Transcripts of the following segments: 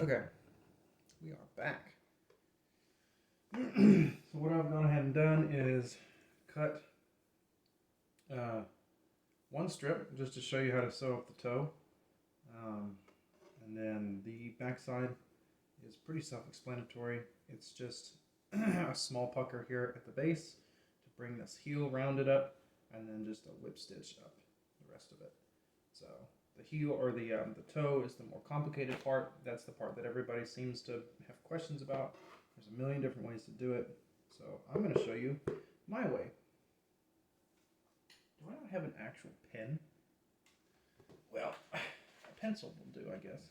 Okay, we are back. So what I've gone ahead and done is cut one strip just to show you how to sew up the toe. And then the backside is pretty self-explanatory. It's just a small pucker here at the base to bring this heel rounded up, and then just a whip stitch up the rest of it. So the heel or the toe is the more complicated part. That's the part that everybody seems to have questions about. There's a million different ways to do it. So I'm going to show you my way. Do I not have an actual pen? Well, a pencil will do, I guess.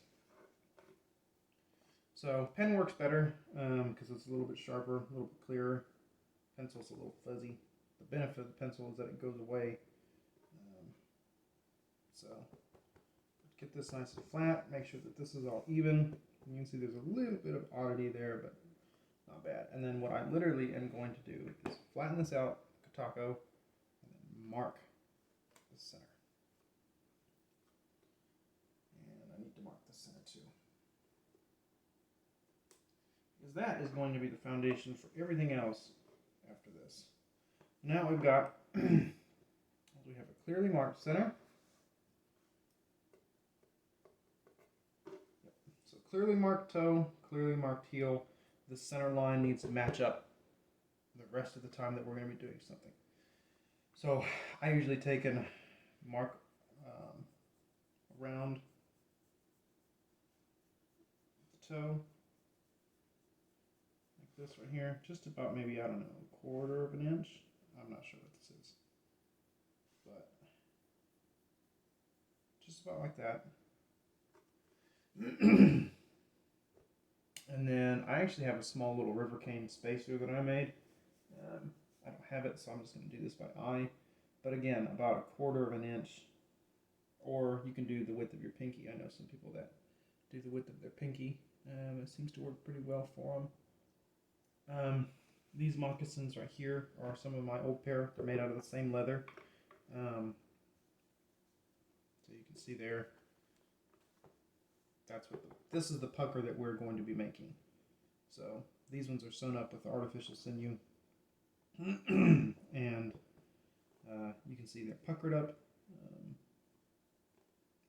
So pen works better because it's a little bit sharper, a little bit clearer. Pencil's a little fuzzy. The benefit of the pencil is that it goes away. So get this nice and flat. Make sure that this is all even. You can see there's a little bit of oddity there, but not bad. And then what I literally am going to do is flatten this out, Katako, and then mark the center. And I need to mark the center too. Because that is going to be the foundation for everything else after this. Now we've got, we have a clearly marked center. So clearly marked toe, clearly marked heel. The center line needs to match up the rest of the time that we're going to be doing something. So I usually take and mark around the toe, like this right here, just about maybe, I don't know, a quarter of an inch. I'm not sure what this is, but just about like that. And then I actually have a small little river cane spacer that I made. I don't have it, so I'm just going to do this by eye. But again, about a quarter of an inch, or you can do the width of your pinky. I know some people that do the width of their pinky. It seems to work pretty well for them. These moccasins right here are some of my old pair. They're made out of the same leather. So you can see there. That's what this is the pucker that we're going to be making. So these ones are sewn up with artificial sinew, and you can see they're puckered up,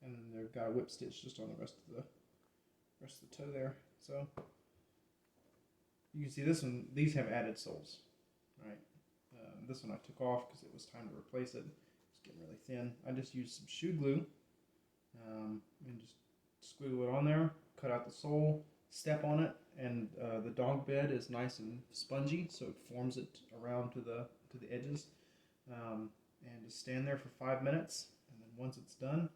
and then they've got a whip stitch just on the rest of the toe there. So you can see this one; these have added soles, right? This one I took off because it was time to replace it. It's getting really thin. I just used some shoe glue, and just squiggle it on there, cut out the sole, step on it, and the dog bed is nice and spongy, so it forms it around to the edges, and just stand there for 5 minutes, and then once it's done,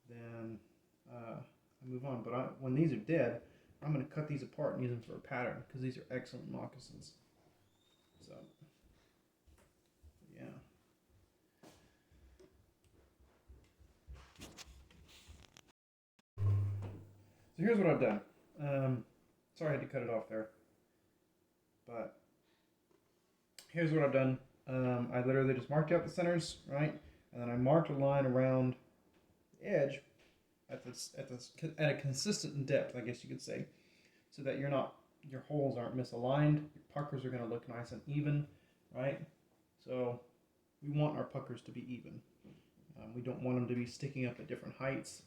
then I move on. But when these are dead, I'm going to cut these apart and use them for a pattern because these are excellent moccasins. So yeah. So here's what I've done. Sorry I had to cut it off there. But here's what I've done. I literally just marked out the centers, right? And then I marked a line around the edge at a consistent depth, I guess you could say, so that your holes aren't misaligned. Your puckers are going to look nice and even, right? So we want our puckers to be even. We don't want them to be sticking up at different heights,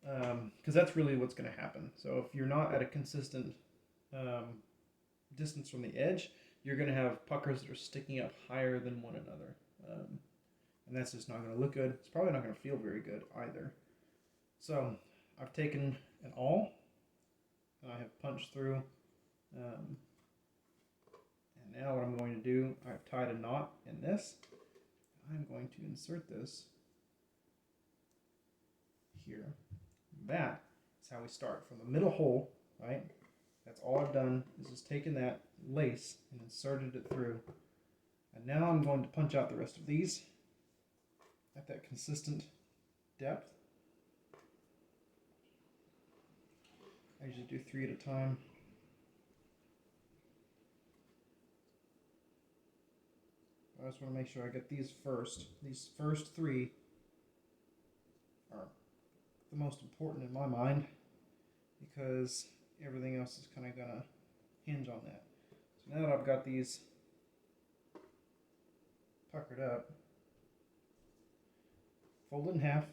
because that's really what's going to happen. So if you're not at a consistent distance from the edge, you're going to have puckers that are sticking up higher than one another, and that's just not going to look good. It's probably not going to feel very good either. So I've taken an awl and I have punched through, and now what I'm going to do, I've tied a knot in this. I'm going to insert this here. That is how we start from the middle hole, right? That's all I've done is just taken that lace and inserted it through. And now I'm going to punch out the rest of these at that consistent depth. I usually do 3 at a time. I just want to make sure I get these first. These first 3 are the most important in my mind, because everything else is kind of gonna hinge on that. So now that I've got these puckered up, fold it in half.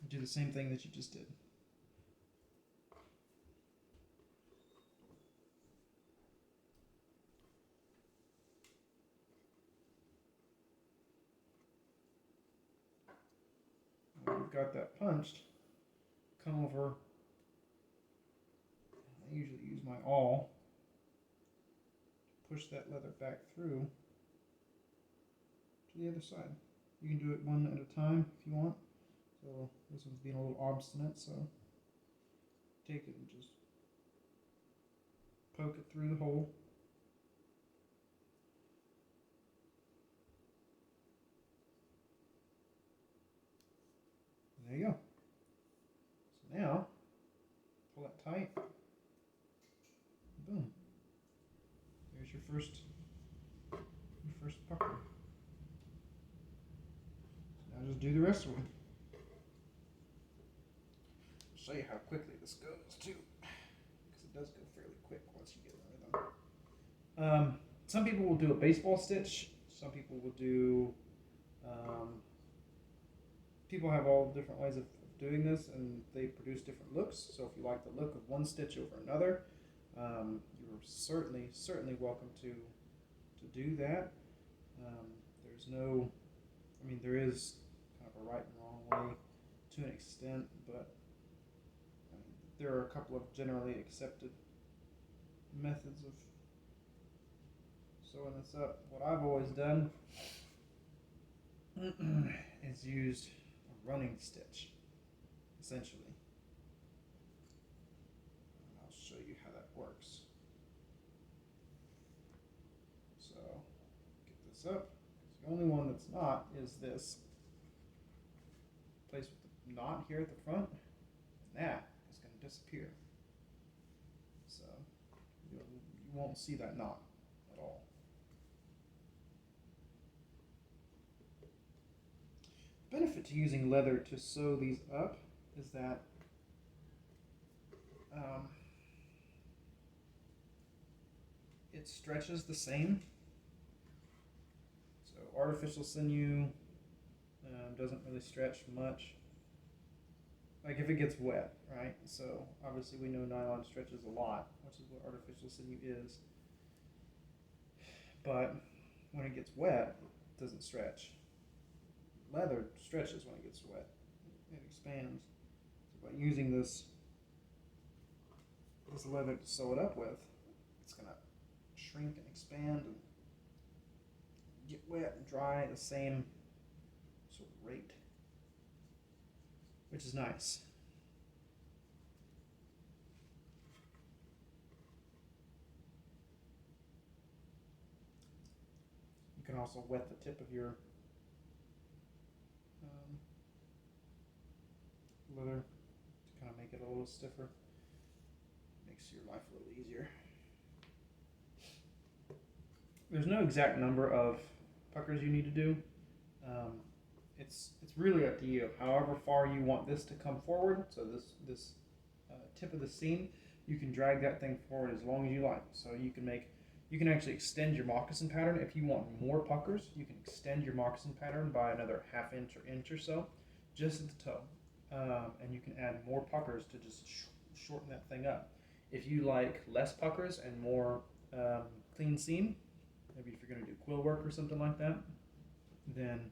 Do the same thing that you just did. When you've got that punched, come over. I usually use my awl to push that leather back through to the other side. You can do it one at a time if you want. So this one's being a little obstinate, so take it and just poke it through the hole. And there you go. So now, pull that tight. Boom. There's your first pucker. So now just do the rest of them. I'll show you how quickly this goes too, because it does go fairly quick once you get in the rhythm. Some people will do a baseball stitch. Some people will do. People have all different ways of doing this, and they produce different looks. So if you like the look of one stitch over another, you're certainly welcome to do that. There's no, I mean, there is kind of a right and wrong way to an extent, but I mean, there are a couple of generally accepted methods of sewing this up. What I've always done is used a running stitch, essentially. And I'll show you how that works. So, get this up. The only one that's not is this. Place with the knot here at the front, and that is going to disappear. So, you won't see that knot at all. The benefit to using leather to sew these up is that it stretches the same. So artificial sinew doesn't really stretch much. Like if it gets wet, right? So obviously we know nylon stretches a lot, which is what artificial sinew is. But when it gets wet, it doesn't stretch. Leather stretches when it gets wet. It expands. So by using this leather to sew it up with, it's going to shrink and expand and get wet and dry at the same sort of rate, which is nice. You can also wet the tip of your leather to kind of make it a little stiffer. Makes your life a little easier. There's no exact number of puckers you need to do. It's really up to you. However far you want this to come forward, so this tip of the seam, you can drag that thing forward as long as you like. So you can actually extend your moccasin pattern. If you want more puckers, you can extend your moccasin pattern by another ½ inch or inch or so, just at the toe. And you can add more puckers to just shorten that thing up. If you like less puckers and more clean seam, maybe if you're going to do quill work or something like that, then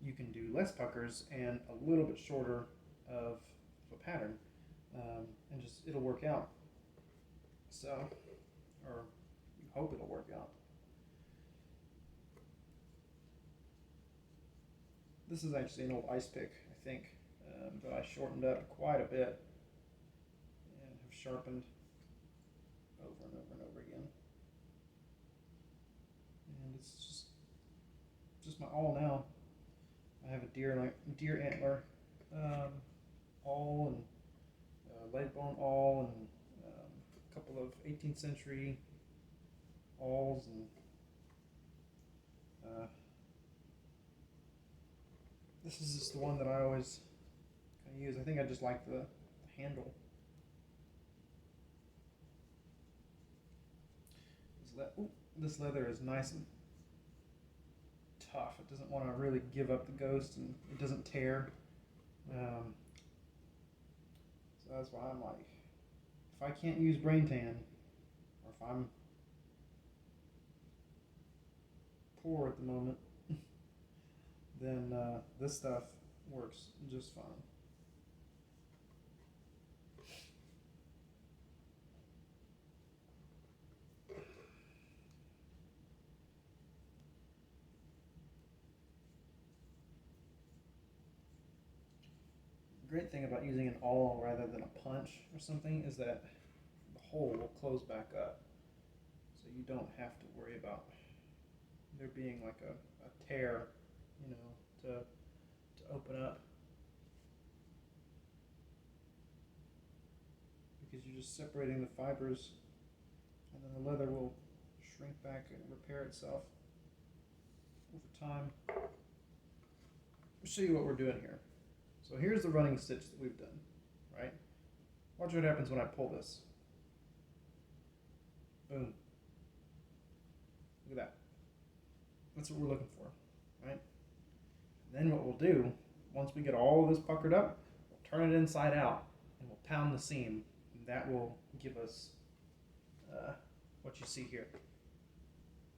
you can do less puckers and a little bit shorter of a pattern, and just it'll work out. So, or you hope it'll work out. This is actually an old ice pick, I think, that I shortened up quite a bit and have sharpened over and over and over again. And it's just my awl now. I have a deer antler awl and leg bone awl and a couple of 18th century awls and this is just the one that I always kind of use. I think I just like the handle. This leather is nice and tough. It doesn't want to really give up the ghost, and it doesn't tear. So that's why I'm like, if I can't use brain tan, or if I'm poor at the moment, then this stuff works just fine. The great thing about using an awl rather than a punch or something is that the hole will close back up, so you don't have to worry about there being like a tear, to open up, because you're just separating the fibers, and then the leather will shrink back and repair itself over time. I'll show you what we're doing here. So here's the running stitch that we've done, right? Watch what happens when I pull this. Boom. Look at that. That's what we're looking for, right? And then what we'll do, once we get all of this puckered up, we'll turn it inside out and we'll pound the seam, and that will give us what you see here.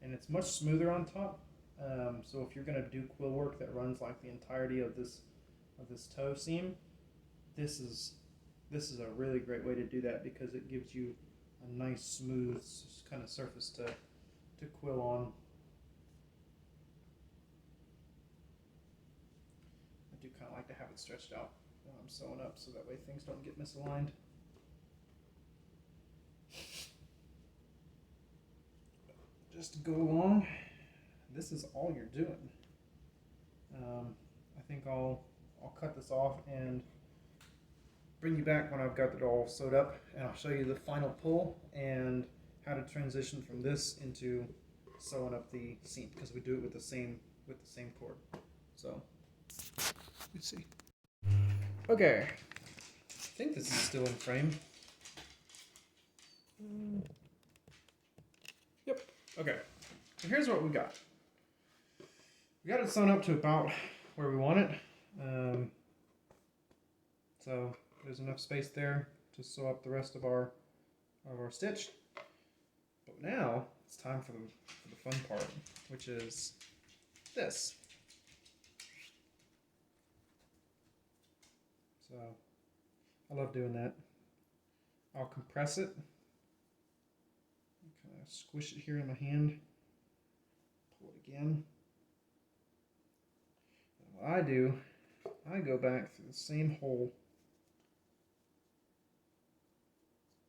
And it's much smoother on top. So if you're going to do quill work that runs like the entirety of this toe seam, this is a really great way to do that, because it gives you a nice smooth kind of surface to quill on. I do kind of like to have it stretched out when I'm sewing up, so that way things don't get misaligned. Just to go along, this is all you're doing. I think I'll cut this off and bring you back when I've got it all sewed up, and I'll show you the final pull and how to transition from this into sewing up the seam, because we do it with the same cord. So let's see. Okay, I think this is still in frame. Yep. Okay. So here's what we got. We got it sewn up to about where we want it. So there's enough space there to sew up the rest of our stitch. But now it's time for the fun part, which is this. So I love doing that. I'll compress it, kind of squish it here in my hand, pull it again. And what I do, I go back through the same hole,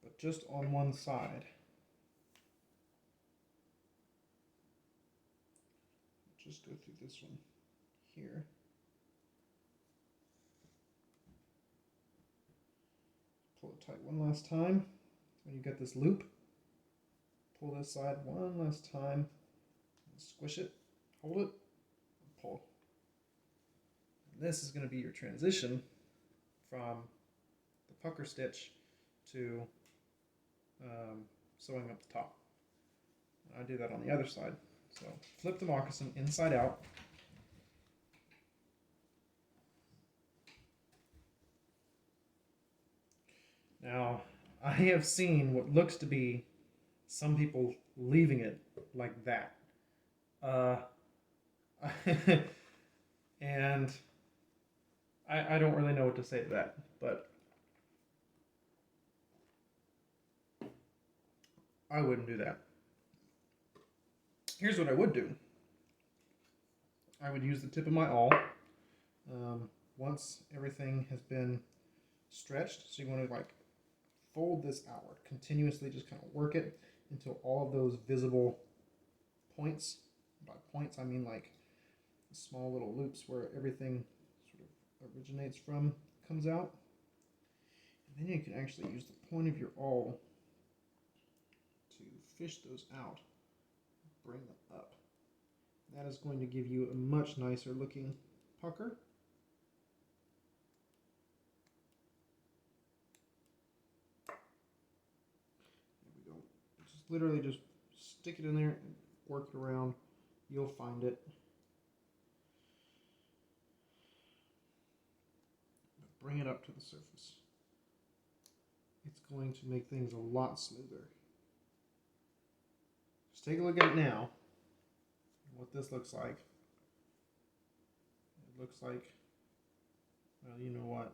but just on one side. Just go through this one here. Pull it tight one last time. When you get this loop, pull this side one last time, squish it, hold it, and pull. And this is going to be your transition from the pucker stitch to sewing up the top. And I do that on the other side. So flip the moccasin inside out. Now, I have seen what looks to be some people leaving it like that. And I don't really know what to say to that, but I wouldn't do that. Here's what I would do. I would use the tip of my awl. Once everything has been stretched, so you want to like fold this outward, continuously just kind of work it until all of those visible points, by points I mean like small little loops where everything sort of originates from, comes out. And then you can actually use the point of your awl to fish those out, bring them up. That is going to give you a much nicer looking pucker. There we go. Literally just stick it in there and work it around. You'll find it. But bring it up to the surface. It's going to make things a lot smoother. Just take a look at it now. What this looks like. It looks like, well, you know what?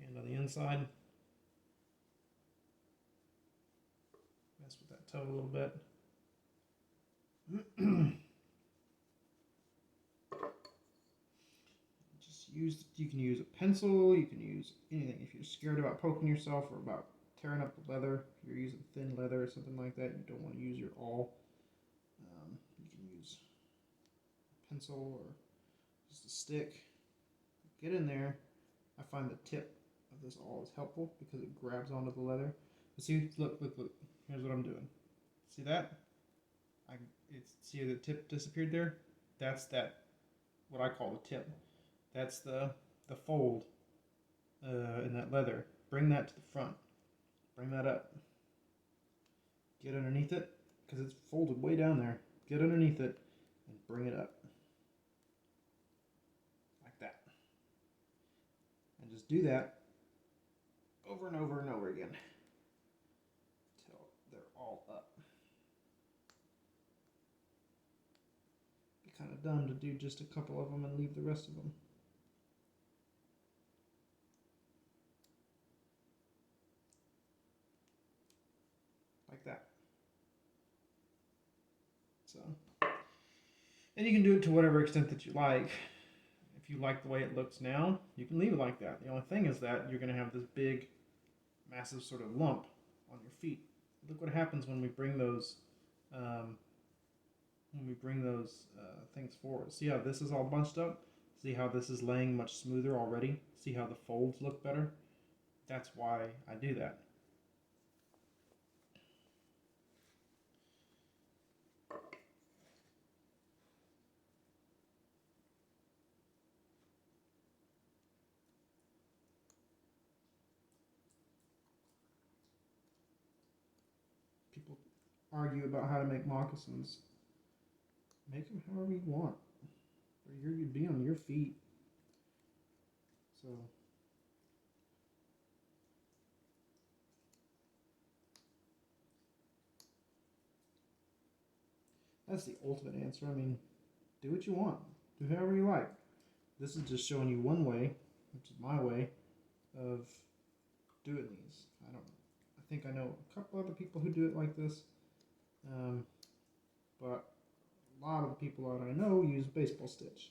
Hand on the inside. Mess with that toe a little bit. You can use a pencil, you can use anything. If you're scared about poking yourself or about tearing up the leather, if you're using thin leather or something like that, you don't want to use your awl. You can use a pencil or just a stick. Get in there. I find the tip of this awl is helpful because it grabs onto the leather. But see, look. Here's what I'm doing. See that? See the tip disappeared there? That's what I call the tip. That's the fold in that leather. Bring that to the front. Bring that up. Get underneath it, because it's folded way down there. Get underneath it and bring it up. Like that. And just do that over and over and over again until they're all up. Be kind of dumb to do just a couple of them and leave the rest of them. Like that. So, and you can do it to whatever extent that you like. If you like the way it looks now, you can leave it like that. The only thing is that you're going to have this big, massive sort of lump on your feet. Look what happens when we bring those, things forward. See how this is all bunched up? See how this is laying much smoother already? See how the folds look better? That's why I do that. People argue about how to make moccasins. Make them however you want. You'd be on your feet. So that's the ultimate answer. I mean, do what you want. Do however you like. This is just showing you one way, which is my way, of doing these. I think I know a couple other people who do it like this. But a lot of the people that I know use baseball stitch.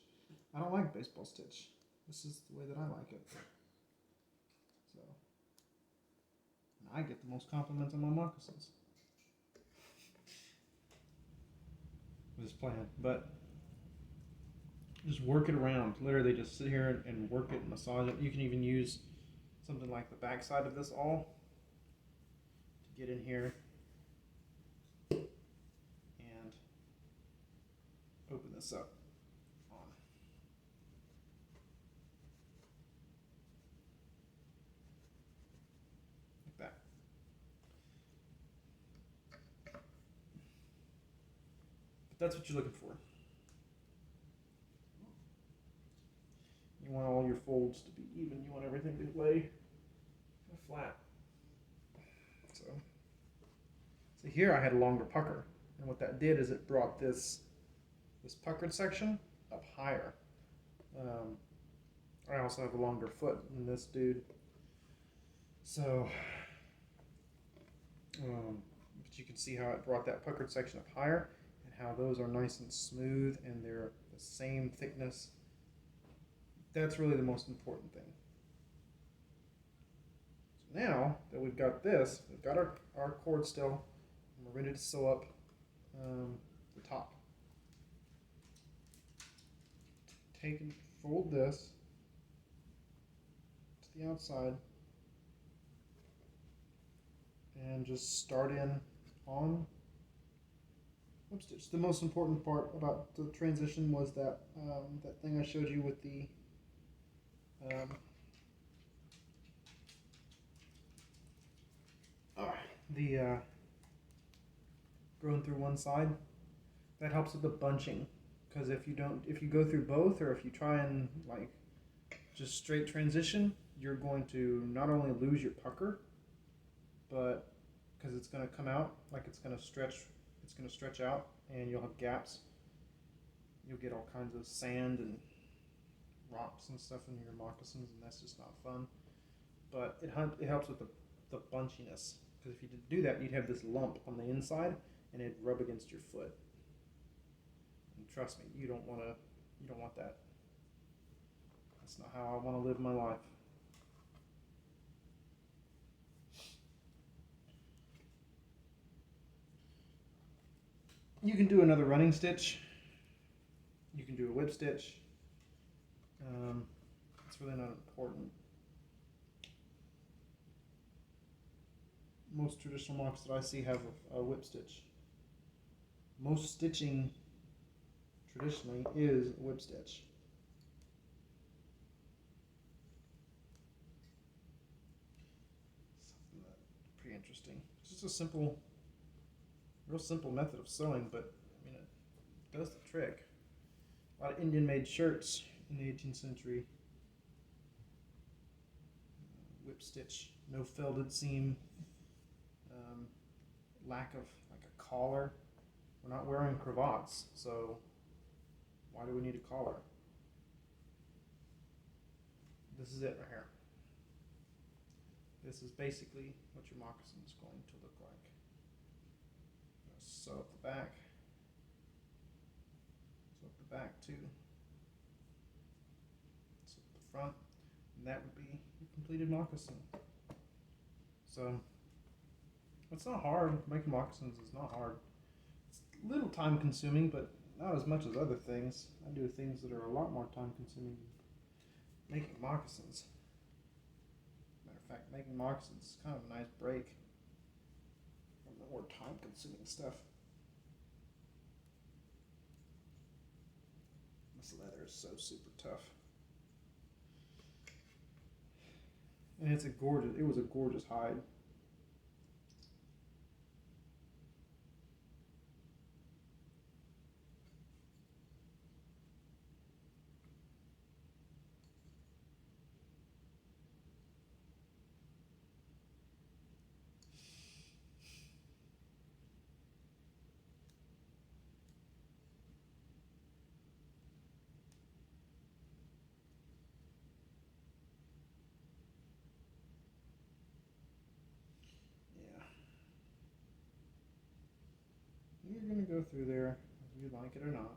I don't like baseball stitch. This is the way that I like it. So, and I get the most compliments on my moccasins. With this plan, but just work it around. Literally, just sit here and work it, massage it. You can even use something like the back side of this awl to get in here and open this up. That's what you're looking for. You want all your folds to be even. You want everything to lay flat. So here I had a longer pucker, and what that did is it brought this puckered section up higher. I also have a longer foot than this dude, so but you can see how it brought that puckered section up higher. How those are nice and smooth and they're the same thickness. That's really the most important thing. So now that we've got this, we've got our cord still, and we're ready to sew up the top. Take and fold this to the outside and just start in on whip stitch. The most important part about the transition was that that thing I showed you with the the growing through one side. That helps with the bunching, because if you go through both, or if you try and like just straight transition, you're going to not only lose your pucker, but because it's going to come out, like it's going to stretch out, and you'll have gaps. You'll get all kinds of sand and rocks and stuff in your moccasins, and that's just not fun. But it helps with the bunchiness, because if you did do that, you'd have this lump on the inside, and it'd rub against your foot. And trust me, you don't want that. That's not how I want to live my life. You can do another running stitch. You can do a whip stitch. It's really not important. Most traditional mocks that I see have a whip stitch. Most stitching traditionally is a whip stitch. Something that's pretty interesting. It's just a real simple method of sewing, but I mean it does the trick. A lot of Indian-made shirts in the 18th century. Whip stitch, no felted seam, lack of like a collar. We're not wearing cravats, so why do we need a collar? This is it right here. This is basically what your moccasin is going to look like. Sew up the back. Sew up the back too. Sew up the front. And that would be your completed moccasin. So it's not hard. Making moccasins is not hard. It's a little time consuming, but not as much as other things. I do things that are a lot more time consuming than making moccasins. Matter of fact, making moccasins is kind of a nice break from the more time consuming stuff. This leather is so super tough. And it was a gorgeous hide. You're going to go through there, whether you like it or not.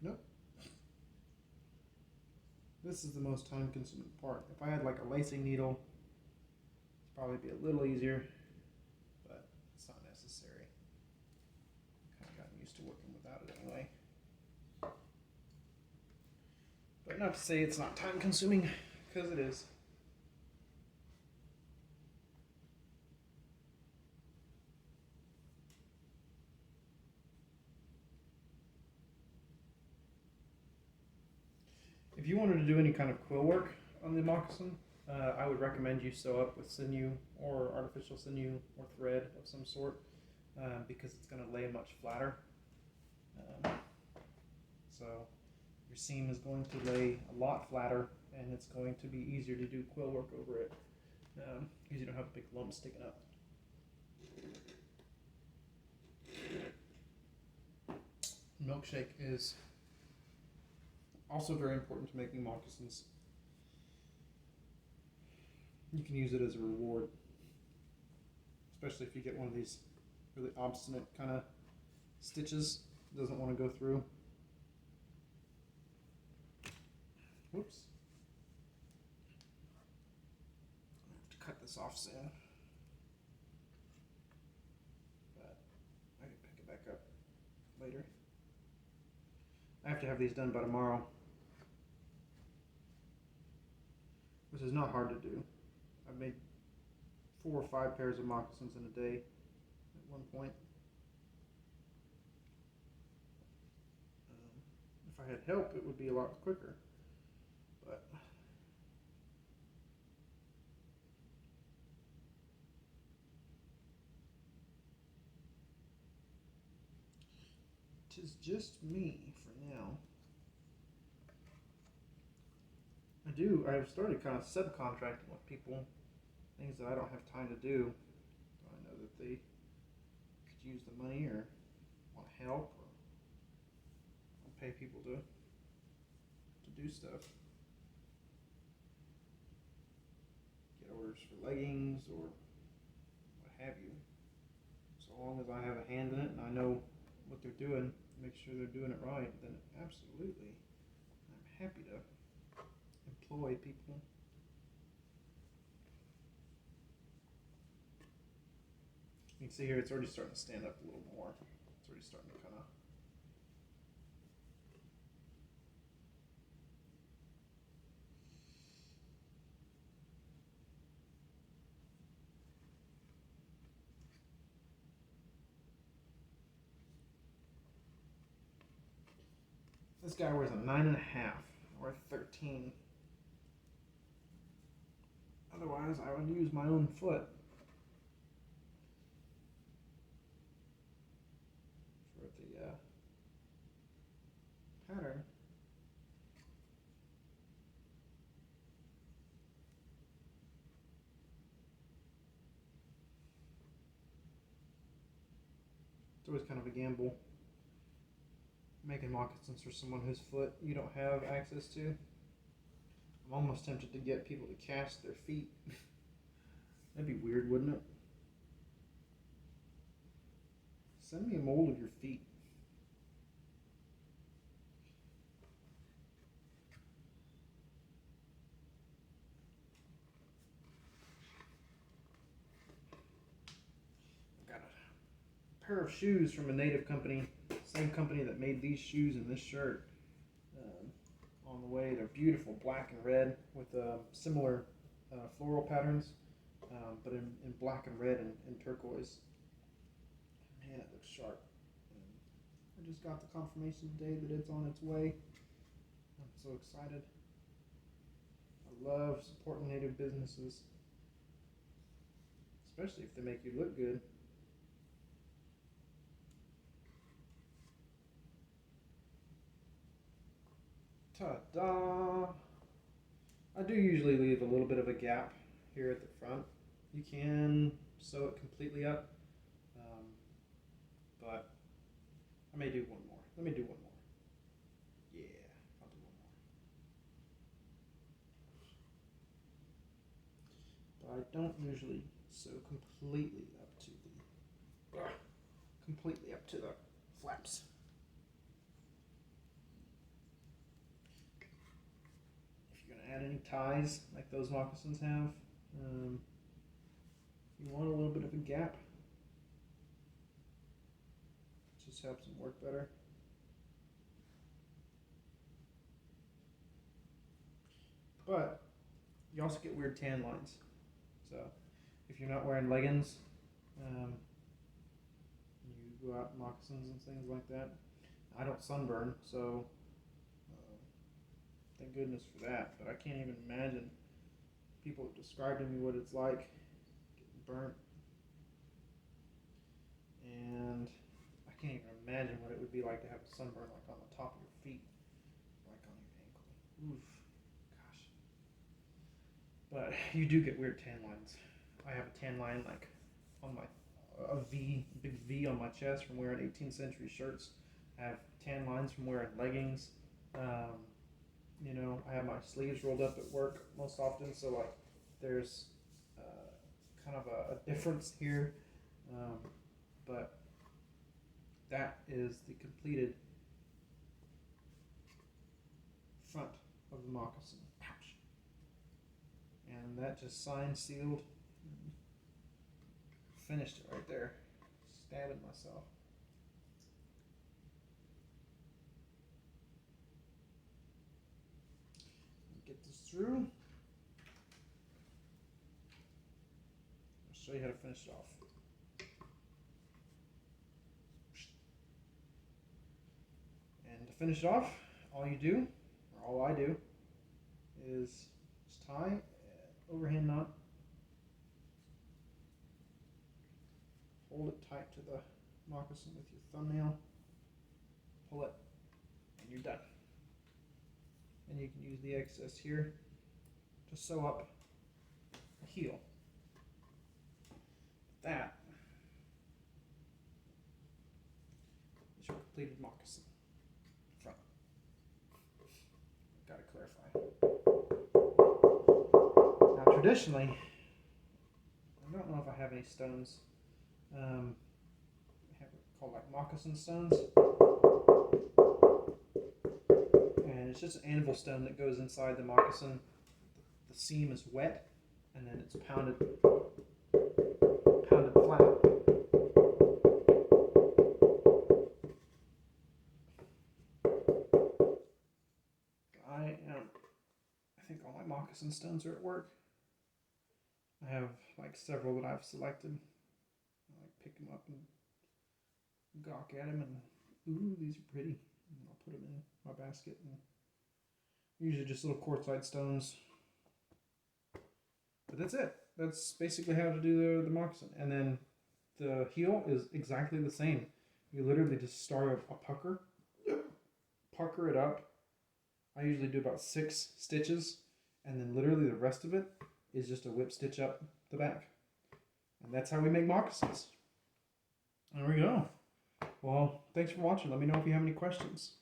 Nope. This is the most time consuming part. If I had like a lacing needle, it'd probably be a little easier, but it's not necessary. I've kind of gotten used to working without it anyway. But not to say it's not time consuming, because it is. If you wanted to do any kind of quill work on the moccasin, I would recommend you sew up with sinew or artificial sinew or thread of some sort, because it's going to lay much flatter. So your seam is going to lay a lot flatter, and it's going to be easier to do quill work over it, because you don't have a big lump sticking up. Milkshake is also very important to making moccasins. You can use it as a reward, especially if you get one of these really obstinate kind of stitches that doesn't want to go through. Whoops. I have to cut this off soon, but I can pick it back up later. I have to have these done by tomorrow, which is not hard to do. I've made 4 or 5 pairs of moccasins in a day at one point. If I had help, it would be a lot quicker. But tis just me for now. I've started kind of subcontracting with people things that I don't have time to do. I know that they could use the money or want help, or I'll pay people to do stuff. Get orders for leggings or what have you. So long as I have a hand in it and I know what they're doing, make sure they're doing it right, then absolutely, I'm happy to employ people. You can see here it's already starting to stand up a little more. It's already starting to kind of. This guy wears a 9.5 or a 13. Otherwise, I would use my own foot for the pattern. It's always kind of a gamble making moccasins for someone whose foot you don't have access to. I'm almost tempted to get people to cast their feet. That'd be weird, wouldn't it? Send me a mold of your feet. I've got a pair of shoes from a native company, same company that made these shoes and this shirt. On the way, they're beautiful, black and red with similar floral patterns, but in black and red and turquoise. Man, it looks sharp. I just got the confirmation today that it's on its way. I'm so excited. I love supporting native businesses, especially if they make you look good. Ta-da! I do usually leave a little bit of a gap here at the front. You can sew it completely up, but I may do one more. Let me do one more. Yeah, I'll do one more. But I don't usually sew completely up to the flaps. If you're gonna add any ties like those moccasins have, you want a little bit of a gap. It just helps them work better. But you also get weird tan lines. So if you're not wearing leggings, you go out in moccasins and things like that. I don't sunburn, so thank goodness for that. But I can't even imagine. People have described to me what it's like getting burnt, and I can't even imagine what it would be like to have a sunburn like on the top of your feet, like on your ankle. Oof, gosh. But you do get weird tan lines. I have a tan line like on my big V on my chest from wearing 18th century shirts. I have tan lines from wearing leggings. I have my sleeves rolled up at work most often, so like there's kind of a difference here. But that is the completed front of the moccasin. Ouch. And that just signed, sealed, finished it right there. Stabbing myself. Get this through. I'll show you how to finish it off. And to finish it off, all you do, or all I do, is just tie an overhand knot, hold it tight to the moccasin with your thumbnail, pull it, and you're done. And you can use the excess here to sew up a heel. That is your completed moccasin front. Got to clarify. Now, traditionally, I don't know if I have any stones. I have called like moccasin stones, and it's just an anvil stone that goes inside the moccasin. The seam is wet, and then it's pounded flat. I think all my moccasin stones are at work. I have like several that I've selected. I like pick them up and gawk at them, and ooh, these are pretty. And I'll put them in my basket. And usually just little quartzite stones. But that's it. That's basically how to do the moccasin. And then the heel is exactly the same. You literally just start a pucker it up. I usually do about 6 stitches, and then literally the rest of it is just a whip stitch up the back. And that's how we make moccasins. There we go. Well, thanks for watching. Let me know if you have any questions.